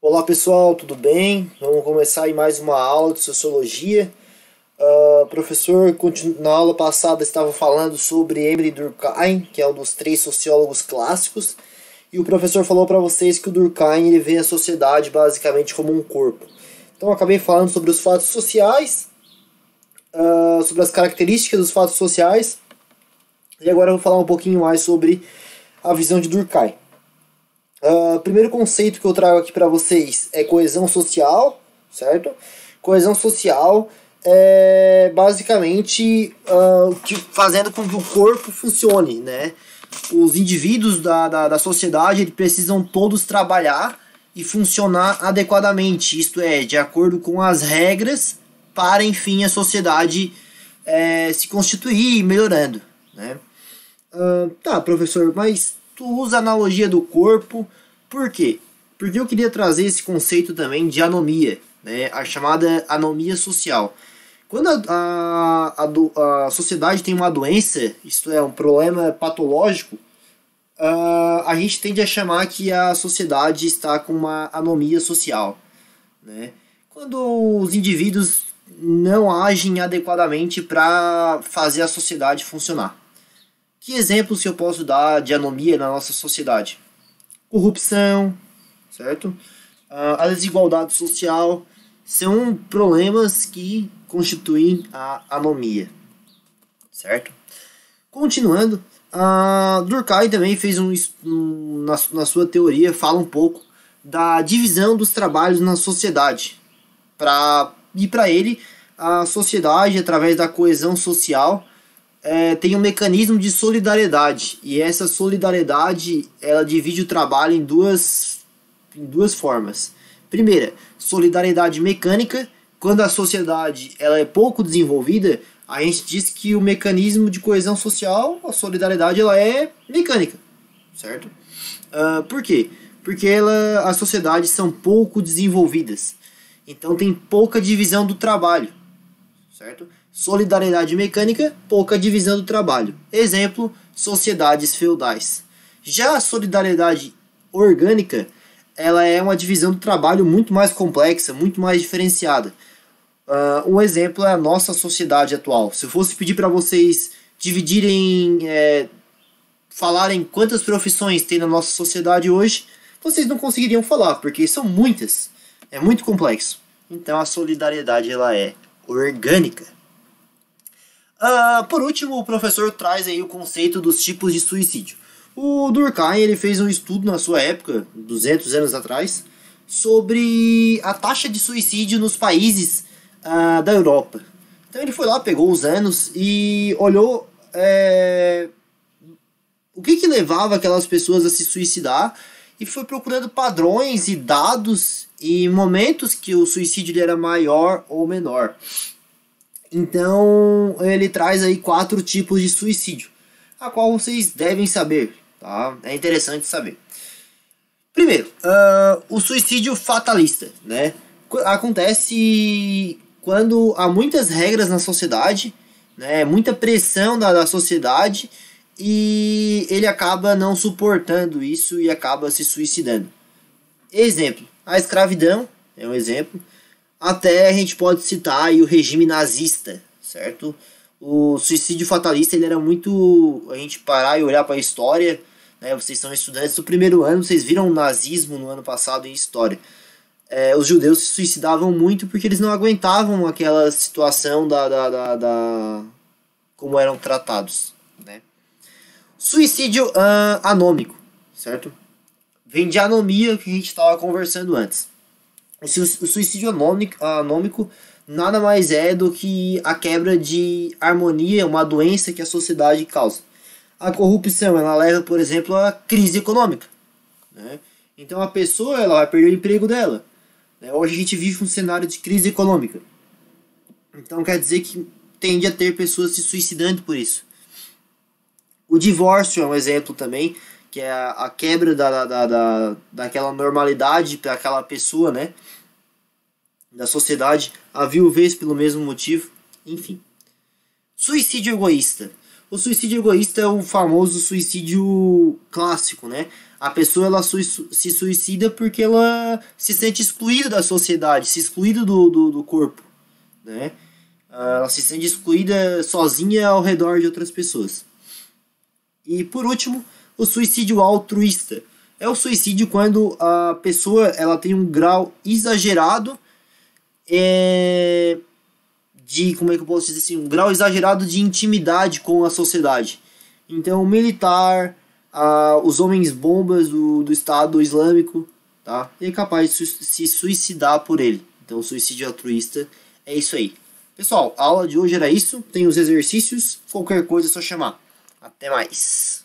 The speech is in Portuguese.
Olá pessoal, tudo bem? Vamos começar aí mais uma aula de Sociologia. Professor, na aula passada estava falando sobre Emile Durkheim, que é um dos três sociólogos clássicos, e o professor falou para vocês que o Durkheim ele vê a sociedade basicamente como um corpo. Então eu acabei falando sobre os fatos sociais, sobre as características dos fatos sociais, e agora eu vou falar um pouquinho mais sobre a visão de Durkheim. O primeiro conceito que eu trago aqui para vocês é coesão social, certo? Coesão social é basicamente fazendo com que o corpo funcione, né? Os indivíduos da sociedade eles precisam todos trabalhar e funcionar adequadamente, isto é, de acordo com as regras para, enfim, a sociedade se constituir melhorando, né? Tá, professor, mas tu usa a analogia do corpo, por quê? Porque eu queria trazer esse conceito também de anomia, né? A chamada anomia social. Quando a sociedade tem uma doença, isto é, um problema patológico, a gente tende a chamar que a sociedade está com uma anomia social, né? Quando os indivíduos não agem adequadamente para fazer a sociedade funcionar. Que exemplos que eu posso dar de anomia na nossa sociedade? Corrupção, certo? A desigualdade social são problemas que constituem a anomia, certo? Continuando, Durkheim também fez na sua teoria, fala um pouco da divisão dos trabalhos na sociedade. E para ele, a sociedade, através da coesão social, tem um mecanismo de solidariedade, e essa solidariedade ela divide o trabalho em duas formas. Primeira, solidariedade mecânica. Quando a sociedade ela é pouco desenvolvida, a gente diz que o mecanismo de coesão social, a solidariedade, ela é mecânica, certo? Por quê? Porque as sociedades são pouco desenvolvidas, então tem pouca divisão do trabalho, certo? Solidariedade mecânica, pouca divisão do trabalho. Exemplo, sociedades feudais. Já a solidariedade orgânica, ela é uma divisão do trabalho muito mais complexa, muito mais diferenciada. Um exemplo é a nossa sociedade atual. Se eu fosse pedir para vocês dividirem, falarem quantas profissões tem na nossa sociedade hoje, vocês não conseguiriam falar, porque são muitas. É muito complexo. Então a solidariedade ela é orgânica. Por último, o professor traz aí o conceito dos tipos de suicídio. O Durkheim ele fez um estudo na sua época, 200 anos atrás, sobre a taxa de suicídio nos países da Europa. Então ele foi lá, pegou os anos e olhou o que levava aquelas pessoas a se suicidar e foi procurando padrões e dados e momentos que o suicídio era maior ou menor. Então, ele traz aí 4 tipos de suicídio, a qual vocês devem saber, tá? É interessante saber. Primeiro, o suicídio fatalista, né? Acontece quando há muitas regras na sociedade, né? Muita pressão da sociedade e ele acaba não suportando isso e acaba se suicidando. Exemplo, a escravidão é um exemplo. Até a gente pode citar aí o regime nazista, certo? O suicídio fatalista ele era muito... A gente parar e olhar para a história, né? Vocês são estudantes do primeiro ano, vocês viram o nazismo no ano passado em história. Os judeus se suicidavam muito porque eles não aguentavam aquela situação como eram tratados, né? Suicídio anômico, certo? Vem de anomia que a gente estava conversando antes. O suicídio anômico nada mais é do que a quebra de harmonia, uma doença que a sociedade causa. A corrupção ela leva, por exemplo, à crise econômica, né? Então a pessoa ela vai perder o emprego dela, né? Hoje a gente vive um cenário de crise econômica. Então quer dizer que tende a ter pessoas se suicidando por isso. O divórcio é um exemplo também, que é a quebra daquela normalidade para aquela pessoa, né? Da sociedade, a viuvez pelo mesmo motivo, enfim. Suicídio egoísta. O suicídio egoísta é o famoso suicídio clássico, né? A pessoa ela se suicida porque ela se sente excluída da sociedade, se excluída do corpo, né? Ela se sente excluída sozinha ao redor de outras pessoas. E por último, o suicídio altruísta. É o suicídio quando a pessoa ela tem um grau exagerado de, como é que eu posso dizer assim, um grau exagerado de intimidade com a sociedade. Então, o militar, os homens bombas do Estado Islâmico, tá? É capaz de se suicidar por ele. Então, o suicídio altruísta é isso aí. Pessoal, a aula de hoje era isso. Tem os exercícios. Qualquer coisa é só chamar. Até mais.